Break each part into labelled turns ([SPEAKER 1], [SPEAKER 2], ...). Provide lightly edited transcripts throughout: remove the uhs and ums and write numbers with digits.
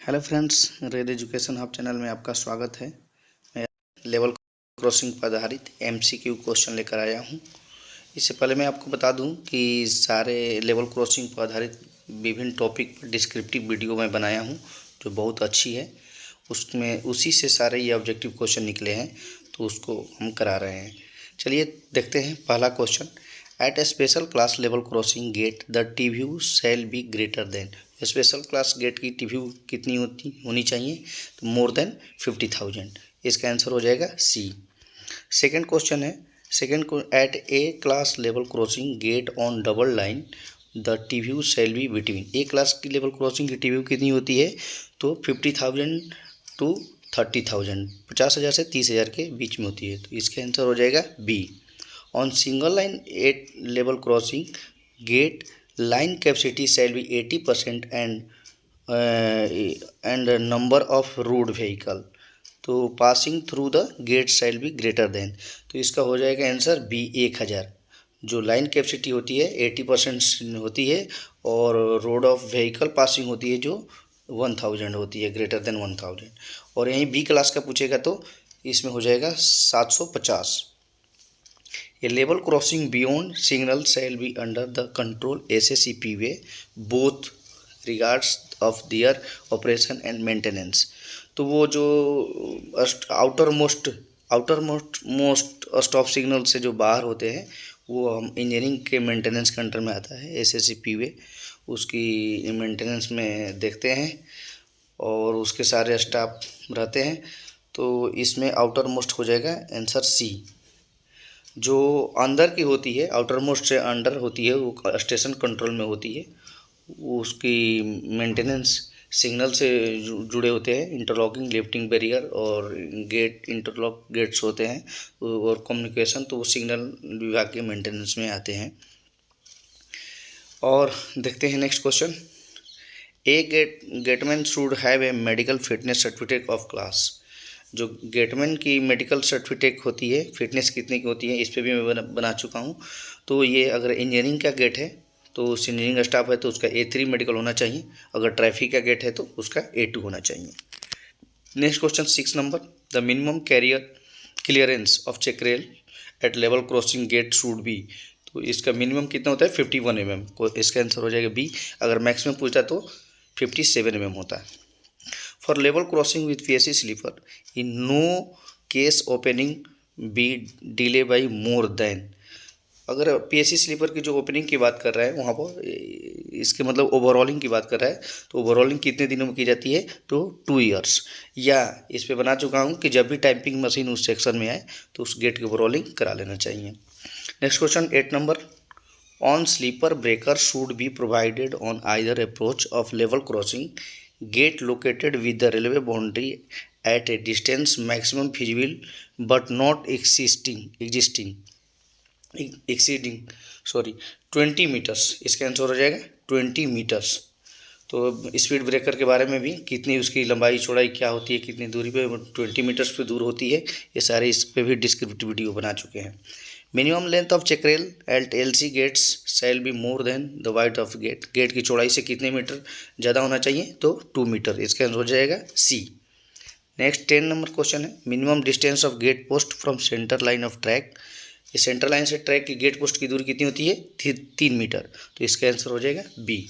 [SPEAKER 1] Hello friends, red education hub channel में आपका स्वागत है। मैं लेवल क्रॉसिंग पर आधारित एमसीक्यू क्वेश्चन लेकर आया हूं। इससे पहले मैं आपको बता दूं कि सारे लेवल क्रॉसिंग पर आधारित विभिन्न टॉपिक पर डिस्क्रिप्टिव वीडियो मैं बनाया हूं जो बहुत अच्छी है। उसमें उसी से सारे ये ऑब्जेक्टिव क्वेश्चन निकले हैं, तो उसको हम करा रहे हैं। चलिए देखते हैं पहला question. At a special class level crossing gate the TVU shall be greater than. Special class gate की टीव्यू कितनी होनी चाहिए? तो मोर देन 50,000। इसका आंसर हो जाएगा सी। सेकंड क्वेश्चन है, at a class level crossing gate on double line the TVU shall be between. A class की लेवल क्रॉसिंग की टीव्यू कितनी होती है? तो 50,000 टू 30,000, 50,000 से 30,000 के बीच में होती है। तो इसका आंसर हो जाएगा B. On single line at level crossing gate line capacity shall be 80% and number of road vehicle तो passing through the gate shall be greater than। तो इसका हो जाएगा आंसर बी 1000। जो लाइन कैपेसिटी होती है 80% होती है और रोड ऑफ व्हीकल पासिंग होती है जो 1000 होती है, ग्रेटर देन 1000। और यहीं बी क्लास का पूछेगा तो इसमें हो जाएगा 750। A level crossing beyond signal shall be under the control SSCP way both regards of their operation and maintenance। तो वो जो आउटर मोस्ट स्टॉप सिग्नल से जो बाहर होते हैं वो हम इंजीनियरिंग के मेंटेनेंस के अंडर में आता है। SSCP वे उसकी मेंटेनेंस में देखते हैं और उसके सारे स्टाफ रहते हैं। तो इसमें आउटर मोस्ट हो जाएगा आंसर सी। जो अंदर की होती है, आउटर मोस्ट से अंडर होती है, वो स्टेशन कंट्रोल में होती है। वो उसकी मेंटेनेंस सिग्नल से जुड़े होते हैं। इंटरलॉकिंग लिफ्टिंग बैरियर और गेट इंटरलॉक गेट्स होते हैं और कम्युनिकेशन तो वो सिग्नल विभाग के मेंटेनेंस में आते हैं। और देखते हैं next question. A gateman should have a medical fitness certificate of class. जो गेटमैन की मेडिकल सर्टिफिकेट होती है, फिटनेस कितने की होती है, इस पर भी मैं बना चुका हूँ। तो ये अगर इंजीनियरिंग का गेट है तो उस इंजीनियरिंग स्टाफ है तो उसका A3 मेडिकल होना चाहिए। अगर ट्रैफिक का गेट है तो उसका A2 होना चाहिए। Next question 6 number. The minimum clearance of check rail at level crossing gate should be. तो इसका मिनिमम कितना होता है? 51 mm। इसका आंसर हो जाएगा बी। अगर मैक्सिमम पूछता है तो 57 mm होता है। For level crossing with PSC sleeper, in no case opening be delay by more than। अगर PSC स्लीपर की जो ओपनिंग की बात कर रहा है वहाँ पर इसके मतलब ओवरऑलिंग की बात कर रहा है, तो ओवरऑलिंग कितने दिनों में की जाती है? तो 2 years। या इस पे बना चुका हूँ कि जब भी टाइपिंग मशीन उस सेक्शन में आए तो उस गेट की ओवरऑलिंग करा लेना चाहिए। Next question 8 number. On sleeper breaker should be provided on either approach of level crossing gate located with the railway boundary at a distance maximum feasible but not exceeding 20 metres. इसका answer हो जाएगा 20 metres. तो speed breaker के बारे में भी कितनी उसकी लंबाई चौड़ाई क्या होती है, कितनी दूरी पे 20 मीटर्स पे दूर होती है, ये सारे इस पे भी डिस्क्रिप्टिव वीडियो बना चुके हैं। Minimum length of check rail at LC gates shall be more than the wide of gate. Gate की चौड़ाई से कितने मीटर ज़्यादा होना चाहिए? तो 2 मीटर। इसका आंसर हो जाएगा सी। नेक्स्ट 10 नंबर क्वेश्चन है। Minimum distance of get post from centre line of track. इस सेंटर लाइन से ट्रैक की गेट पोस्ट की दूरी कितनी होती है? 3 मीटर। तो इसका आंसर हो जाएगा B.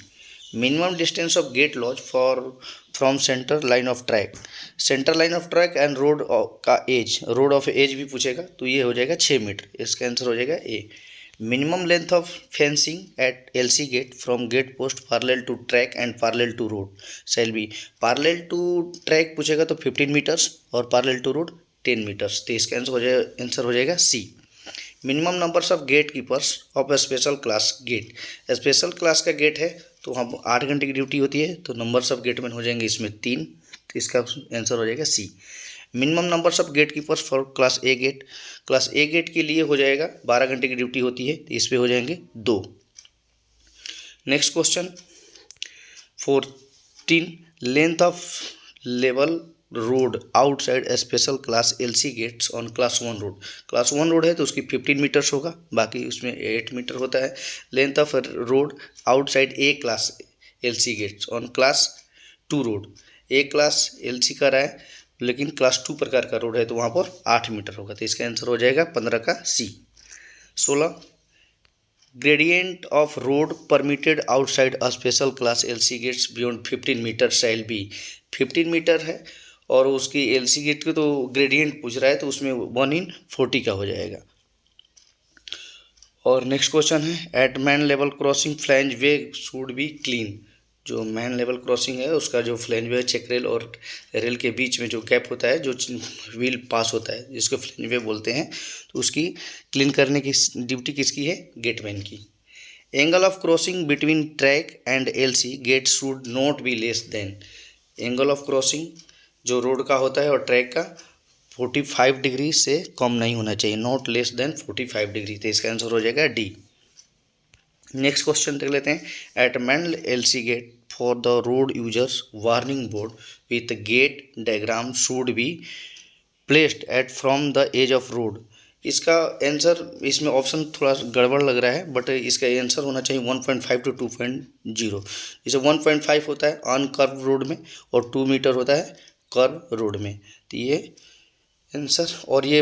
[SPEAKER 1] Minimum distance of gate lodge from centre line of track. Centre line of track and road का एज, रोड ऑफ एज भी पूछेगा तो ये हो जाएगा 6 मीटर। इसका आंसर हो जाएगा A. Minimum length of fencing at LC gate from gate post parallel to track and parallel to road shall be. Parallel to track पूछेगा तो 15 मीटर्स और पैरेलल टू रोड 10 मीटर्स। तो इसका आंसर हो जाएगा C. Minimum numbers of gate keepers of a special class gate. Special class का gate है तो वहाँ 8 घंटे की ड्यूटी होती है, तो नंबर्स ऑफ गेटमैन हो जाएंगे इसमें 3। तो इसका आंसर हो जाएगा C. Minimum numbers of gate keepers for class A gate. Class A gate के लिए हो जाएगा 12 घंटे की ड्यूटी होती है, तो इस पर हो जाएंगे 2। Next question 14। Length of level road outside special class LC gates on class 1 road. Class 1 road है तो उसकी 15 मीटर्स होगा, बाकी उसमें 8 मीटर होता है। Length of road outside a class LC gates on class 2 road. एक क्लास एलसी का रहा है, लेकिन क्लास 2 प्रकार का रोड है तो वहाँ पर 8 मीटर होगा, तो इसका आंसर हो जाएगा 15 का C. 16, gradient of road permitted outside a special class LC gates beyond 15 metre shall be. 15 metre है और उसकी एलसी गेट के तो ग्रेडियंट पूछ रहा है, तो उसमें 1/40 का हो जाएगा। और नेक्स्ट क्वेश्चन है, at man level crossing flange way should be clean. जो मैन लेवल क्रॉसिंग है उसका जो फ्लैंज वे चेक रेल और रेल के बीच में जो गैप होता है, जो व्हील पास होता है, जिसको फ्लैंज वे बोलते हैं, तो उसकी क्लीन करने की ड्यूटी किसकी है? गेटमैन की। Angle of crossing between track and LC gate should not be less than. Angle of crossing जो रोड का होता है और ट्रैक का 45 डिग्री से कम नहीं होना चाहिए, नॉट लेस देन 45 डिग्री, तो इसका आंसर हो जाएगा डी। नेक्स्ट क्वेश्चन देख लेते हैं, at man LC gate for the road users warning board with gate diagram should be placed at from the edge of road. इसका आंसर, इसमें option थोड़ा गड़बड़ लग रहा है, बट इसका आंसर होना चाहिए 1.5 to 2.0। जैसे 1.5 होता है अनकर्व रोड में और 2 मीटर होता है कर्व रोड में, तो ये आंसर, और ये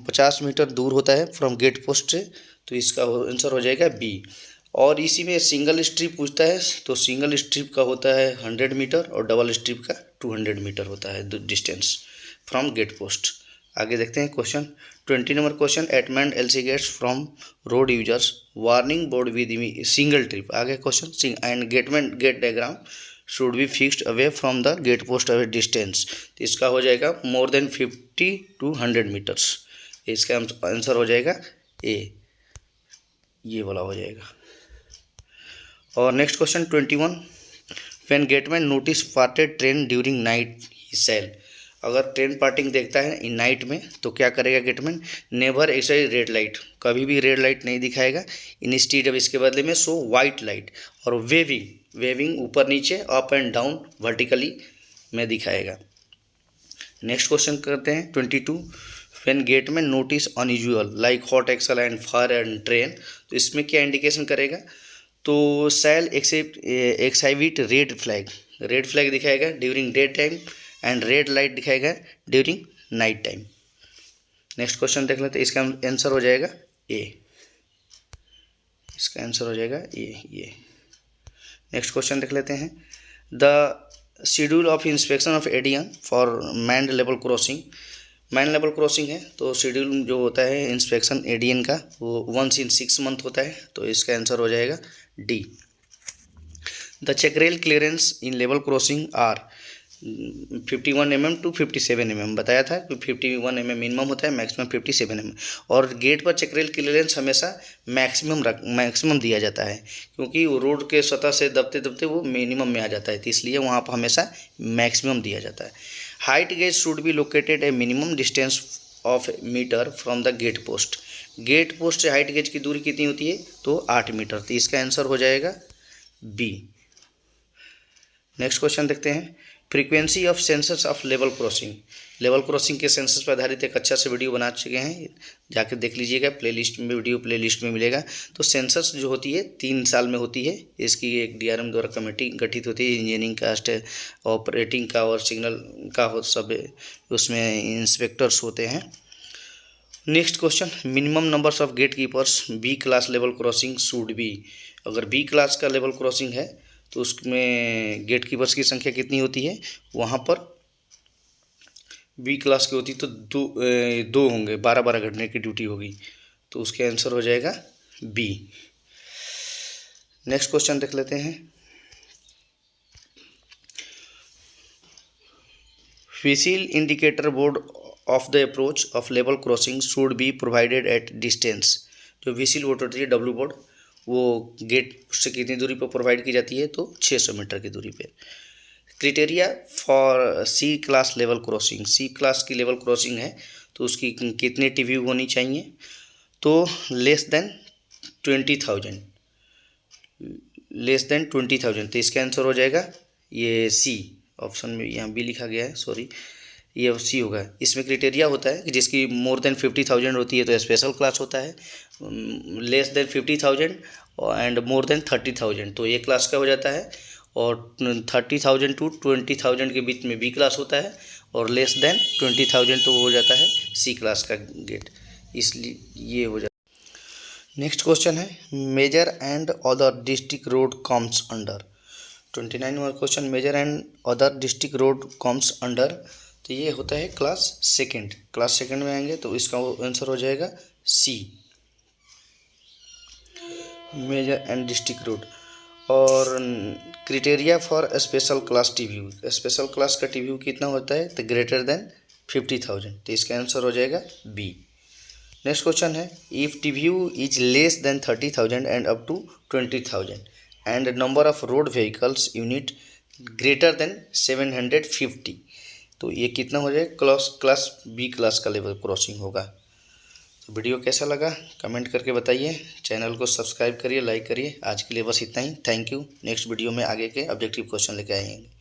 [SPEAKER 1] 50 मीटर दूर होता है फ्रॉम गेट पोस्ट से, तो इसका आंसर हो जाएगा बी। और इसी में सिंगल स्ट्रिप पूछता है, तो सिंगल स्ट्रिप का होता है 100 मीटर और डबल स्ट्रिप का 200 मीटर होता है डिस्टेंस फ्रॉम गेट पोस्ट। आगे देखते हैं question 20 number question, at manned LC gates from road users warning board with single trip. आगे question, and gateman gate diagram should be fixed away from the gate post away distance, तो इसका हो जाएगा more than 50 to 100 metres. इसका answer हो जाएगा A, ये वाला हो जाएगा। और next question 21, when gateman notice parted train during night he shall. अगर ट्रेन पार्टिंग देखता है इन नाइट में तो क्या करेगा गेटमैन? नेवर ऐसे रेड लाइट, कभी भी रेड लाइट नहीं दिखाएगा, इंस्टीड ऑफ इसके बदले में सो वाइट लाइट, और वेविंग ऊपर नीचे अप एंड डाउन वर्टिकली में दिखाएगा। नेक्स्ट क्वेश्चन करते हैं 22, when gateman notice unusual like hot axle and fire and train, तो इसमें क्या इंडिकेशन करेगा? तो सेल एक्साइबिट रेड फ्लैग दिखाएगा during day time and red light दिखाएगा during night time. Next question देख लेते हैं, इसका आंसर हो जाएगा ए, इसका आंसर हो जाएगा ये। नेक्स्ट क्वेश्चन देख लेते हैं, the schedule of inspection of ADM for man level crossing. Man level crossing है तो शेड्यूल जो होता है इंस्पेक्शन एडीएन का वो 1 in 6 month होता है, तो इसका आंसर हो जाएगा D. The check rail clearance in level crossing are 51 mm to 57 mm बताया था कि 51 mm मिनिमम होता है, मैक्सिमम 57 mm, और गेट पर चेकरेल क्लियरेंस हमेशा मैक्सिमम दिया जाता है, क्योंकि वो रोड के सतह से दबते दबते वो मिनिमम में आ जाता है, तो इसलिए वहाँ पर हमेशा मैक्सिमम दिया जाता है। Height gauge should be located a minimum distance of metre from the gate post. Gate post से हाइट गेज की दूरी कितनी होती है? तो 8 मीटर, तो इसका आंसर हो जाएगा बी। नेक्स्ट क्वेश्चन देखते हैं, frequency of census of level crossing. Level crossing के सेंसस पर आधारित एक अच्छा से वीडियो बना चुके हैं, जाकर देख लीजिएगा, वीडियो प्लेलिस्ट में मिलेगा। तो सेंसस जो होती है 3 साल में होती है, इसकी एक डीआरएम द्वारा कमेटी गठित होती है, इंजीनियरिंग का, ऑपरेटिंग का और सिग्नल का हो, सब उसमें इंस्पेक्टर्स होते हैं। Next question, minimum numbers of gate keepers B class level crossing should be. अगर बी क्लास का लेवल क्रॉसिंग है तो उसमें गेट कीपर्स की संख्या कितनी होती है? वहाँ पर बी क्लास की होती तो दो होंगे, 12 घंटे की ड्यूटी होगी, तो उसके आंसर हो जाएगा बी। नेक्स्ट क्वेश्चन देख लेते हैं, whistle indicator board of the approach of level crossing should be provided at distance. जो व्हीसिल बोर्ड होती है डब्ल्यू बोर्ड, वो गेट से कितनी दूरी पर प्रोवाइड की जाती है? तो 600 मीटर की दूरी पे। Criteria for C class level crossing, C class की लेवल क्रॉसिंग है तो उसकी कितनी टीवी होनी चाहिए? तो लेस देन 20,000, तो इसका आंसर हो जाएगा ये सी। ऑप्शन में यहाँ बी लिखा गया है, सॉरी, ये सी होगा। इसमें क्राइटेरिया होता है कि जिसकी मोर देन 50,000 होती है तो स्पेशल क्लास होता है, less than 50,000 and more than 30,000 तो ए क्लास का हो जाता है, और 30,000 टू 20,000 के बीच में बी क्लास होता है, और लेस देन 20,000 तो वो हो जाता है सी क्लास का गेट, इसलिए ये हो जाता है। नेक्स्ट क्वेश्चन है major and other district road comes under. 29 number question, major and other district road comes under, तो ये होता है क्लास सेकंड में आएंगे, तो इसका आंसर हो जाएगा C, major and district road. और criteria for special class TVU, special class का टीवीयू कितना होता है, तो ग्रेटर देन 50,000, तो इसका आंसर हो जाएगा बी। नेक्स्ट क्वेश्चन है if TVU is less than 30,000 and up to 20,000 and number of road vehicles unit greater than 750, तो ये कितना हो जाएगा, क्लास बी क्लास का लेवल क्रॉसिंग होगा। तो वीडियो कैसा लगा कमेंट करके बताइए, चैनल को सब्सक्राइब करिए, लाइक करिए। आज के लिए बस इतना ही, थैंक यू। नेक्स्ट वीडियो में आगे के ऑब्जेक्टिव क्वेश्चन लेके आएंगे।